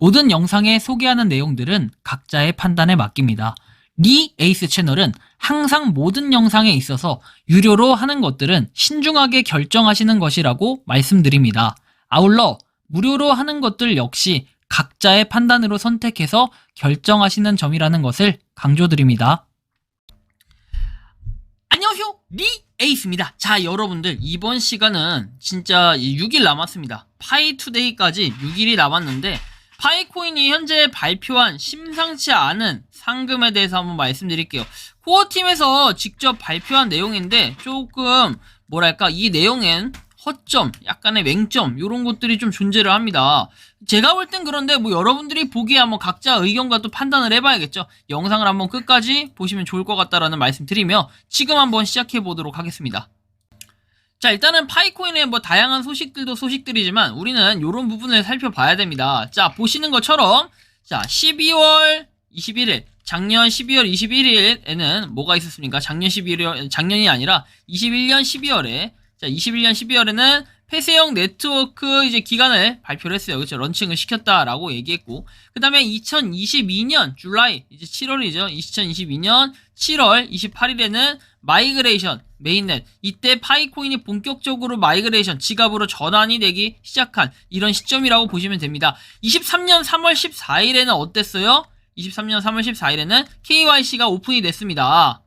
모든 영상에 소개하는 내용들은 각자의 판단에 맡깁니다. 리 에이스 채널은 항상 모든 영상에 있어서 유료로 하는 것들은 신중하게 결정하시는 것이라고 말씀드립니다. 아울러 무료로 하는 것들 역시 각자의 판단으로 선택해서 결정하시는 점이라는 것을 강조드립니다. 안녕하세요, 리 에이스입니다. 자, 여러분들 이번 시간은 진짜 6일 남았습니다. 파이투데이까지 6일이 남았는데 파이코인이 현재 발표한 심상치 않은 상금에 대해서 한번 말씀드릴게요. 코어팀에서 직접 발표한 내용인데 조금 뭐랄까 이 내용엔 허점, 약간의 맹점 이런 것들이 좀 존재를 합니다. 제가 볼 땐 그런데 뭐 여러분들이 보기에 한번 각자 의견과 또 판단을 해봐야겠죠. 영상을 한번 끝까지 보시면 좋을 것 같다라는 말씀 드리며 지금 한번 시작해 보도록 하겠습니다. 자, 일단은 파이코인의 뭐 다양한 소식들도 소식들이지만 우리는 이런 부분을 살펴봐야 됩니다. 자, 보시는 것처럼 자 12월 21일 작년 12월 21일에는 뭐가 있었습니까? 작년이 아니라 21년 12월에 자 21년 12월에는 폐쇄형 네트워크 이제 기간을 발표를 했어요. 그렇죠? 런칭을 시켰다라고 얘기했고, 그 다음에 2022년 줄라이 이제 7월이죠. 2022년 7월 28일에는 마이그레이션 메인넷, 이때 파이코인이 본격적으로 마이그레이션 지갑으로 전환이 되기 시작한 이런 시점이라고 보시면 됩니다. 23년 3월 14일에는 어땠어요? 23년 3월 14일에는 KYC가 오픈이 됐습니다.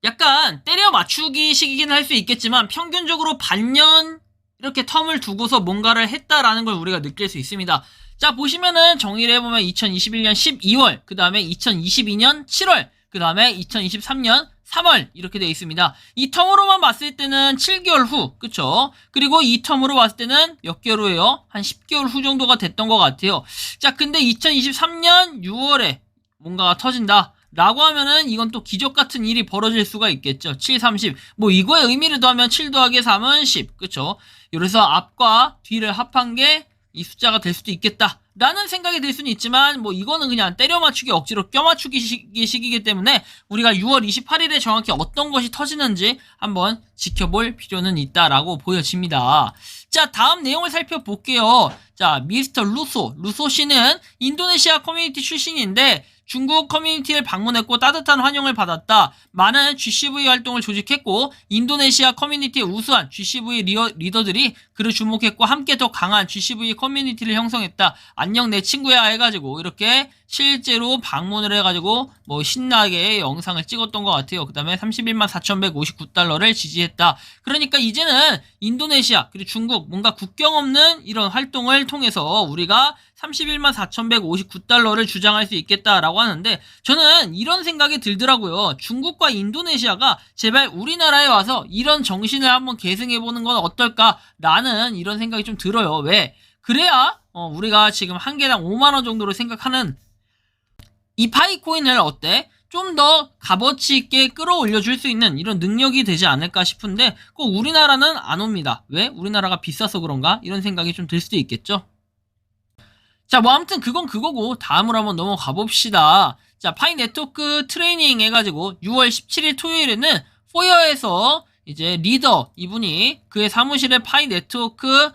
약간 때려 맞추기 식이긴 할 수 있겠지만 평균적으로 반년 이렇게 텀을 두고서 뭔가를 했다라는 걸 우리가 느낄 수 있습니다. 자, 보시면은 정의를 해보면 2021년 12월, 그 다음에 2022년 7월, 그 다음에 2023년 3월 이렇게 되어 있습니다. 이 텀으로만 봤을 때는 7개월 후, 그쵸? 그리고 이 텀으로 봤을 때는 몇 개월 후에요? 한 10개월 후 정도가 됐던 것 같아요. 자, 근데 2023년 6월에 뭔가가 터진다 라고 하면은 이건 또 기적 같은 일이 벌어질 수가 있겠죠. 7, 30. 뭐 이거의 의미를 더하면 7 더하기 3은 10. 그쵸? 그래서 앞과 뒤를 합한 게 이 숫자가 될 수도 있겠다 라는 생각이 들 수는 있지만 뭐 이거는 그냥 때려 맞추기 억지로 껴 맞추기 식이기 때문에 우리가 6월 28일에 정확히 어떤 것이 터지는지 한번 지켜볼 필요는 있다라고 보여집니다. 자, 다음 내용을 살펴볼게요. 자, 미스터 루소 씨는 인도네시아 커뮤니티 출신인데 중국 커뮤니티를 방문했고 따뜻한 환영을 받았다. 많은 GCV 활동을 조직했고 인도네시아 커뮤니티의 우수한 GCV 리더들이 그를 주목했고 함께 더 강한 GCV 커뮤니티를 형성했다. 안녕 내 친구야 해가지고 이렇게 실제로 방문을 해가지고 뭐 신나게 영상을 찍었던 것 같아요. 그 다음에 31만 4,159달러를 지지했다. 그러니까 이제는 인도네시아 그리고 중국 뭔가 국경 없는 이런 활동을 통해서 우리가 31만 4,159달러를 주장할 수 있겠다라고 하는데 저는 이런 생각이 들더라고요. 중국과 인도네시아가 제발 우리나라에 와서 이런 정신을 한번 계승해보는 건 어떨까라는 이런 생각이 좀 들어요. 왜? 그래야 우리가 지금 한 개당 5만원 정도로 생각하는 이 파이코인을 어때? 좀 더 값어치 있게 끌어올려 줄 수 있는 이런 능력이 되지 않을까 싶은데 꼭 우리나라는 안 옵니다. 왜? 우리나라가 비싸서 그런가? 이런 생각이 좀 들 수도 있겠죠. 자, 뭐 아무튼 그건 그거고 다음으로 한번 넘어가 봅시다. 자, 파이 네트워크 트레이닝 해가지고 6월 17일 토요일에는 포여에서 이제 리더 이분이 그의 사무실에 파이 네트워크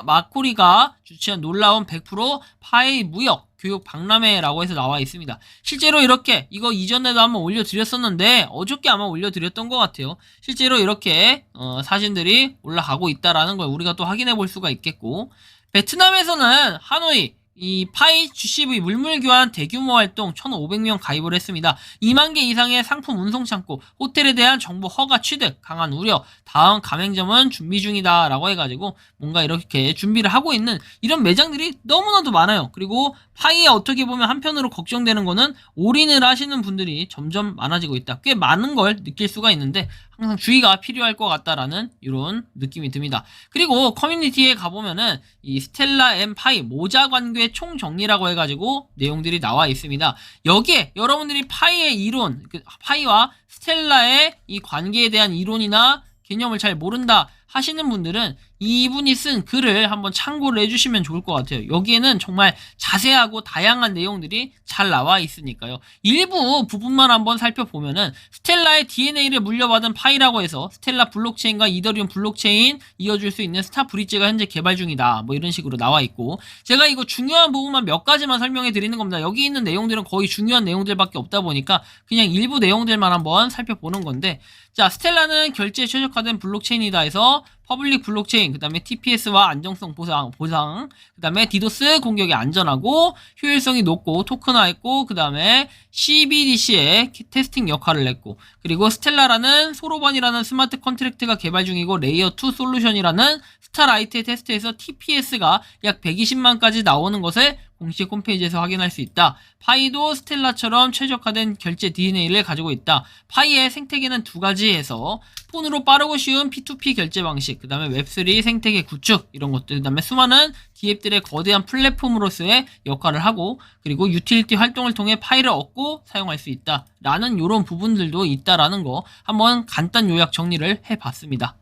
마코리가 주최한 놀라운 100% 파이 무역 교육 박람회라고 해서 나와 있습니다. 실제로 이렇게 이거 이전에도 한번 올려드렸었는데 어저께 아마 올려드렸던 것 같아요. 실제로 이렇게 사진들이 올라가고 있다라는 걸 우리가 또 확인해 볼 수가 있겠고, 베트남에서는 하노이 이 파이 GCV 물물 교환 대규모 활동 1,500명 가입을 했습니다. 2만 개 이상의 상품 운송 창고, 호텔에 대한 정보 허가 취득, 강한 우려, 다음 가맹점은 준비 중이다 라고 해가지고 뭔가 이렇게 준비를 하고 있는 이런 매장들이 너무나도 많아요. 그리고 파이에 어떻게 보면 한편으로 걱정되는 거는 올인을 하시는 분들이 점점 많아지고 있다. 꽤 많은 걸 느낄 수가 있는데 항상 주의가 필요할 것 같다라는 이런 느낌이 듭니다. 그리고 커뮤니티에 가보면은 이 스텔라 엠 파이 모자 관계 총정리라고 해가지고 내용들이 나와 있습니다. 여기에 여러분들이 파이의 이론, 파이와 스텔라의 이 관계에 대한 이론이나 개념을 잘 모른다 하시는 분들은 이분이 쓴 글을 한번 참고를 해주시면 좋을 것 같아요. 여기에는 정말 자세하고 다양한 내용들이 잘 나와 있으니까요. 일부 부분만 한번 살펴보면은 스텔라의 DNA를 물려받은 파이라고 해서 스텔라 블록체인과 이더리움 블록체인 이어줄 수 있는 스타 브릿지가 현재 개발 중이다. 뭐 이런 식으로 나와 있고, 제가 이거 중요한 부분만 몇 가지만 설명해 드리는 겁니다. 여기 있는 내용들은 거의 중요한 내용들밖에 없다 보니까 그냥 일부 내용들만 한번 살펴보는 건데, 자, 스텔라는 결제에 최적화된 블록체인이다 해서 퍼블릭 블록체인, 그 다음에 TPS와 안정성 보상, 그 다음에 디도스 공격이 안전하고 효율성이 높고 토큰화했고, 그 다음에 CBDC의 테스팅 역할을 했고, 그리고 스텔라라는 소로반이라는 스마트 컨트랙트가 개발 중이고 레이어2 솔루션이라는 스타라이트의 테스트에서 TPS가 약 120만까지 나오는 것을 공식 홈페이지에서 확인할 수 있다. 파이도 스텔라처럼 최적화된 결제 DNA를 가지고 있다. 파이의 생태계는 두 가지에서 폰으로 빠르고 쉬운 P2P 결제 방식, 그 다음에 웹3 생태계 구축 이런 것들, 그 다음에 수많은 DApp들의 거대한 플랫폼으로서의 역할을 하고, 그리고 유틸리티 활동을 통해 파이를 얻고 사용할 수 있다 라는 이런 부분들도 있다라는 거 한번 간단 요약 정리를 해봤습니다.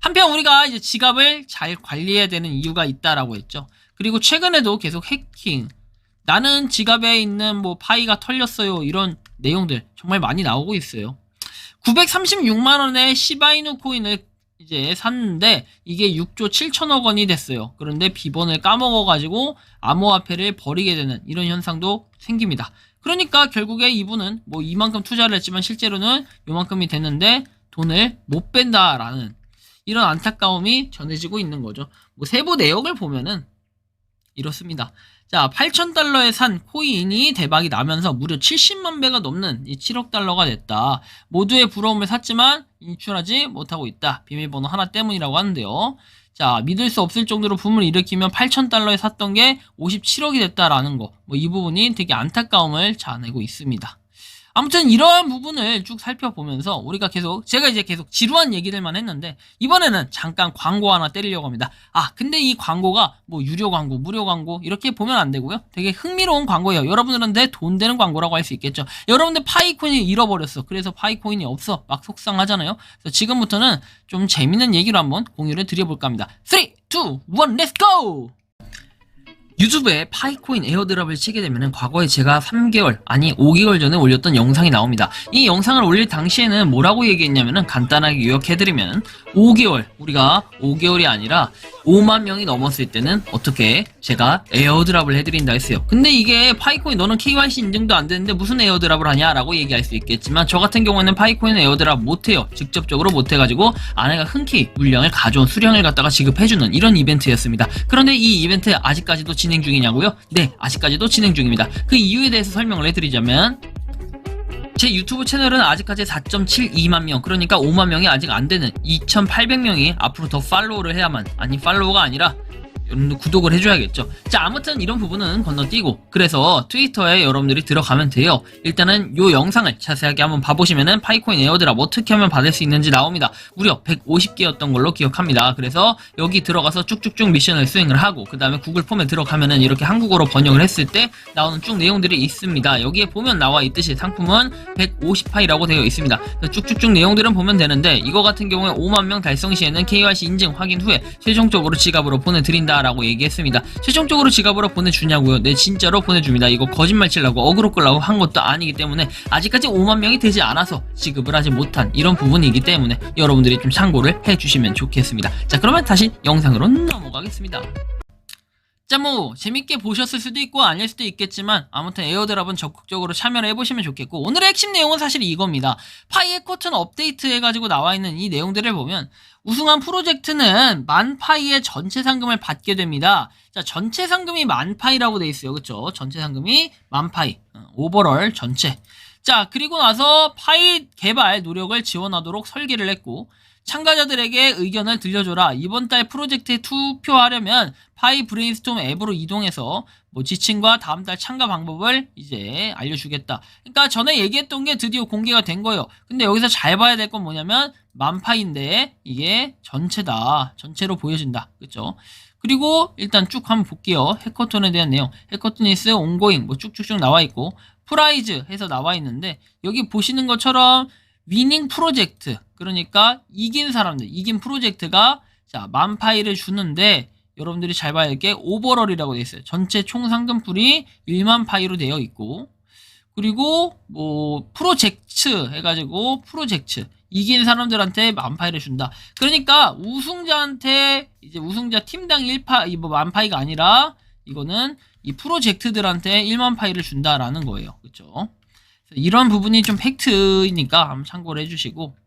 한편 우리가 이제 지갑을 잘 관리해야 되는 이유가 있다라고 했죠. 그리고 최근에도 계속 해킹, 나는 지갑에 있는 뭐 파이가 털렸어요, 이런 내용들 정말 많이 나오고 있어요. 936만원의 시바이누 코인을 이제 샀는데 이게 6조 7천억 원이 됐어요. 그런데 비번을 까먹어가지고 암호화폐를 버리게 되는 이런 현상도 생깁니다. 그러니까 결국에 이분은 뭐 이만큼 투자를 했지만 실제로는 요만큼이 됐는데 돈을 못 뺀다라는 이런 안타까움이 전해지고 있는 거죠. 뭐 세부 내역을 보면은 이렇습니다. 자, 8,000달러에 산 코인이 대박이 나면서 무려 70만 배가 넘는 이 7억 달러가 됐다. 모두의 부러움을 샀지만 인출하지 못하고 있다. 비밀번호 하나 때문이라고 하는데요. 자, 믿을 수 없을 정도로 붐을 일으키면 8,000달러에 샀던 게 57억이 됐다라는 거. 뭐 이 부분이 되게 안타까움을 자아내고 있습니다. 아무튼 이러한 부분을 쭉 살펴보면서 우리가 제가 이제 계속 지루한 얘기들만 했는데 이번에는 잠깐 광고 하나 때리려고 합니다. 아, 근데 이 광고가 뭐 유료 광고, 무료 광고 이렇게 보면 안 되고요. 되게 흥미로운 광고예요. 여러분들한테 돈 되는 광고라고 할 수 있겠죠. 여러분들 파이코인을 잃어버렸어. 그래서 파이코인이 없어. 막 속상하잖아요. 그래서 지금부터는 좀 재밌는 얘기로 한번 공유를 드려볼까 합니다. 3, 2, 1, 렛츠 고! 유튜브에 파이코인 에어드랍을 치게 되면 과거에 제가 3개월 아니 5개월 전에 올렸던 영상이 나옵니다. 이 영상을 올릴 당시에는 뭐라고 얘기했냐면은 간단하게 요약해드리면 5개월, 우리가 5개월이 아니라 5만 명이 넘었을 때는 어떻게 제가 에어드랍을 해드린다 했어요. 근데 이게 파이코인 너는 KYC 인증도 안 되는데 무슨 에어드랍을 하냐 라고 얘기할 수 있겠지만 저 같은 경우에는 파이코인 에어드랍 못해요. 직접적으로 못해가지고 아내가 흔쾌히 물량을 가져온 수량을 갖다가 지급해주는 이런 이벤트였습니다. 그런데 이 이벤트 아직까지도 진행 중이냐고요? 네, 아직까지도 진행 중입니다. 그 이유에 대해서 설명을 해드리자면 제 유튜브 채널은 아직까지 4.72만 명, 그러니까 5만 명이 아직 안 되는 2,800명이 앞으로 더 팔로우를 해야만, 아니 팔로우가 아니라 여러분들 구독을 해줘야겠죠. 자, 아무튼 이런 부분은 건너뛰고 그래서 트위터에 여러분들이 들어가면 돼요. 일단은 요 영상을 자세하게 한번 봐보시면은 파이코인 에어드랍 어떻게 하면 받을 수 있는지 나옵니다. 무려 150개였던 걸로 기억합니다. 그래서 여기 들어가서 쭉쭉쭉 미션을 수행을 하고 그 다음에 구글 폼에 들어가면은 이렇게 한국어로 번역을 했을 때 나오는 쭉 내용들이 있습니다. 여기에 보면 나와 있듯이 상품은 150파이라고 되어 있습니다. 쭉쭉쭉 내용들은 보면 되는데 이거 같은 경우에 5만 명 달성 시에는 KYC 인증 확인 후에 최종적으로 지갑으로 보내드린다 라고 얘기했습니다. 최종적으로 지갑으로 보내주냐고요? 네, 진짜로 보내줍니다. 이거 거짓말 치려고 어그로 끌라고 한 것도 아니기 때문에 아직까지 5만 명이 되지 않아서 지급을 하지 못한 이런 부분이기 때문에 여러분들이 좀 참고를 해주시면 좋겠습니다. 자, 그러면 다시 영상으로 넘어가겠습니다. 자, 뭐 재밌게 보셨을 수도 있고 아닐 수도 있겠지만 아무튼 에어드랍은 적극적으로 참여를 해보시면 좋겠고, 오늘의 핵심 내용은 사실 이겁니다. 파이 해커톤 업데이트 해가지고 나와있는 이 내용들을 보면 우승한 프로젝트는 10,000파이의 전체 상금을 받게 됩니다. 자, 전체 상금이 10,000파이라고 돼 있어요. 그쵸? 전체 상금이 10,000파이, 오버롤 전체. 자, 그리고 나서 파이 개발 노력을 지원하도록 설계를 했고, 참가자들에게 의견을 들려줘라. 이번 달 프로젝트에 투표하려면 파이 브레인스톰 앱으로 이동해서 뭐 지침과 다음 달 참가 방법을 이제 알려주겠다. 그러니까 전에 얘기했던 게 드디어 공개가 된 거예요. 근데 여기서 잘 봐야 될 건 뭐냐면 10,000파이인데 이게 전체다. 전체로 보여진다. 그쵸? 그리고 일단 쭉 한번 볼게요. 해커톤에 대한 내용. 해커톤이스 온고잉 뭐 쭉쭉쭉 나와 있고 프라이즈 해서 나와 있는데 여기 보시는 것처럼 위닝 프로젝트, 그러니까 이긴 사람들, 이긴 프로젝트가 자, 10,000파이를 주는데 여러분들이 잘 봐야 될 게 오버럴이라고 되어 있어요. 전체 총 상금풀이 10,000,000파이로 되어 있고, 그리고 뭐 프로젝트 해가지고 프로젝트 이긴 사람들한테 10,000파이를 준다. 그러니까 우승자한테 이제 우승자 팀당 1파 뭐 10,000파이가 아니라 이거는 이 프로젝트들한테 10,000파이를 준다라는 거예요. 그렇죠? 이런 부분이 좀 팩트이니까 한번 참고를 해주시고,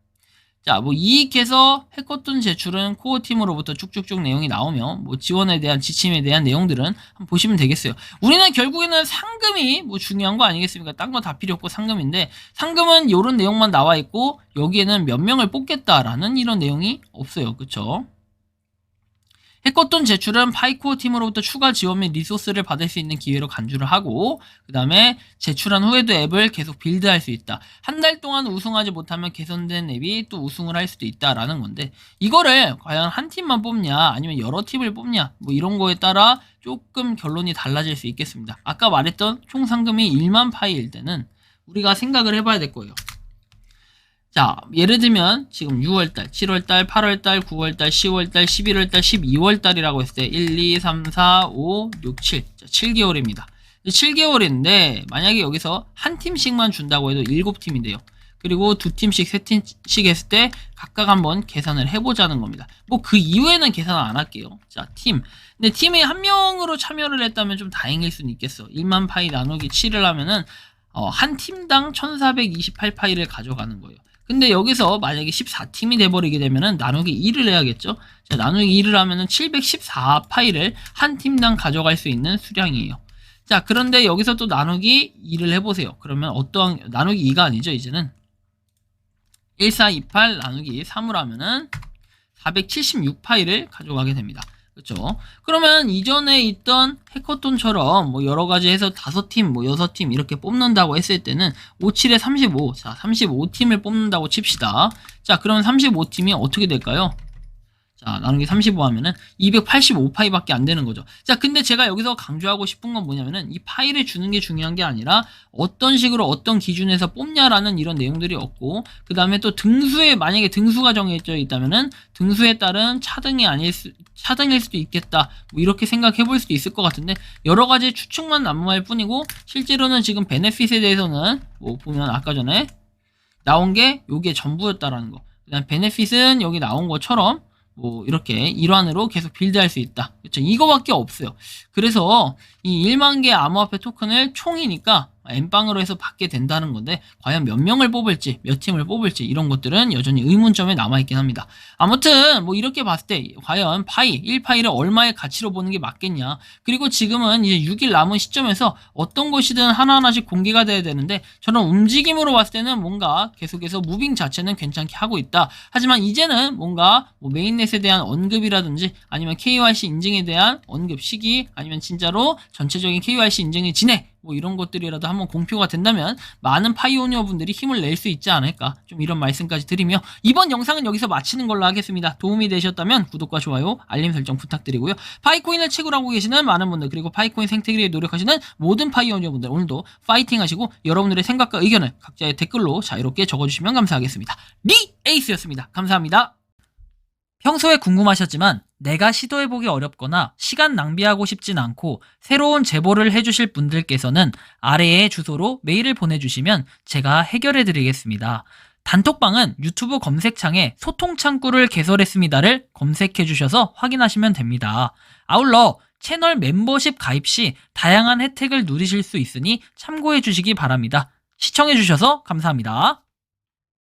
자, 뭐 이익해서 해커톤 제출은 코어 팀으로부터 쭉쭉쭉 내용이 나오면 뭐 지원에 대한 지침에 대한 내용들은 한번 보시면 되겠어요. 우리는 결국에는 상금이 뭐 중요한 거 아니겠습니까? 딴 거 다 필요 없고 상금인데, 상금은 이런 내용만 나와 있고 여기에는 몇 명을 뽑겠다라는 이런 내용이 없어요. 그쵸? 해커톤 제출은 파이코어 팀으로부터 추가 지원 및 리소스를 받을 수 있는 기회로 간주를 하고, 그 다음에 제출한 후에도 앱을 계속 빌드할 수 있다. 한 달 동안 우승하지 못하면 개선된 앱이 또 우승을 할 수도 있다라는 건데, 이거를 과연 한 팀만 뽑냐 아니면 여러 팀을 뽑냐 뭐 이런 거에 따라 조금 결론이 달라질 수 있겠습니다. 아까 말했던 총 상금이 10,000,000파이일 때는 우리가 생각을 해봐야 될 거예요. 자, 예를 들면 지금 6월달, 7월달, 8월달, 9월달, 10월달, 11월달, 12월달이라고 했을 때 1, 2, 3, 4, 5, 6, 7. 자, 7개월입니다. 7개월인데 만약에 여기서 한 팀씩만 준다고 해도 7팀인데요. 그리고 2팀씩, 3팀씩 했을 때 각각 한번 계산을 해보자는 겁니다. 뭐 그 이후에는 계산 안 할게요. 자, 팀. 근데 팀에 한 명으로 참여를 했다면 좀 다행일 수는 있겠어. 10,000,000파이 나누기 7을 하면은 한 팀당 1,428파이를 가져가는 거예요. 근데 여기서 만약에 14팀이 돼버리게 되면은 나누기 2를 해야겠죠? 자, 나누기 2를 하면은 714파이를 한 팀당 가져갈 수 있는 수량이에요. 자, 그런데 여기서 또 나누기 2를 해보세요. 그러면 어떠한, 나누기 2가 아니죠, 이제는. 1428 나누기 3을 하면은 476파이를 가져가게 됩니다. 그렇죠? 그러면 이전에 있던 해커톤처럼 뭐 여러 가지 해서 5팀, 뭐 6팀 이렇게 뽑는다고 했을 때는 5, 7에 35, 자, 35팀을 뽑는다고 칩시다. 자, 그러면 35팀이 어떻게 될까요? 자, 나누기 35 하면은 285파이밖에 안 되는 거죠. 자, 근데 제가 여기서 강조하고 싶은 건 뭐냐면은 이 파이를 주는 게 중요한 게 아니라 어떤 식으로 어떤 기준에서 뽑냐라는 이런 내용들이 없고, 그 다음에 또 등수에, 만약에 등수가 정해져 있다면은 등수에 따른 차등일 수도 있겠다. 뭐 이렇게 생각해 볼 수도 있을 것 같은데, 여러 가지 추측만 난무할 뿐이고, 실제로는 지금 베네핏에 대해서는 뭐 보면 아까 전에 나온 게 요게 전부였다라는 거. 그다음 베네핏은 여기 나온 것처럼 뭐 이렇게 일환으로 계속 빌드할 수 있다. 그렇죠? 이거밖에 없어요. 그래서 이 10,000개 암호화폐 토큰을 총이니까 N방으로 해서 받게 된다는 건데, 과연 몇 명을 뽑을지, 몇 팀을 뽑을지 이런 것들은 여전히 의문점에 남아있긴 합니다. 아무튼 뭐 이렇게 봤을 때 과연 파이, 1파이를 얼마의 가치로 보는 게 맞겠냐. 그리고 지금은 이제 6일 남은 시점에서 어떤 것이든 하나하나씩 공개가 돼야 되는데, 저는 움직임으로 봤을 때는 뭔가 계속해서 무빙 자체는 괜찮게 하고 있다. 하지만 이제는 뭔가 뭐 메인넷에 대한 언급이라든지 아니면 KYC 인증에 대한 언급 시기, 아니면 진짜로 전체적인 KYC 인증의 진행, 뭐 이런 것들이라도 한번 공표가 된다면 많은 파이오니어 분들이 힘을 낼 수 있지 않을까, 좀 이런 말씀까지 드리며 이번 영상은 여기서 마치는 걸로 하겠습니다. 도움이 되셨다면 구독과 좋아요, 알림 설정 부탁드리고요. 파이코인을 채굴 하고 계시는 많은 분들, 그리고 파이코인 생태계에 위해 노력하시는 모든 파이오니어 분들, 오늘도 파이팅 하시고 여러분들의 생각과 의견을 각자의 댓글로 자유롭게 적어주시면 감사하겠습니다. 에이스였습니다. 감사합니다. 평소에 궁금하셨지만 내가 시도해보기 어렵거나 시간 낭비하고 싶진 않고 새로운 제보를 해주실 분들께서는 아래의 주소로 메일을 보내주시면 제가 해결해드리겠습니다. 단톡방은 유튜브 검색창에 소통창구를 개설했습니다를 검색해주셔서 확인하시면 됩니다. 아울러 채널 멤버십 가입 시 다양한 혜택을 누리실 수 있으니 참고해주시기 바랍니다. 시청해주셔서 감사합니다.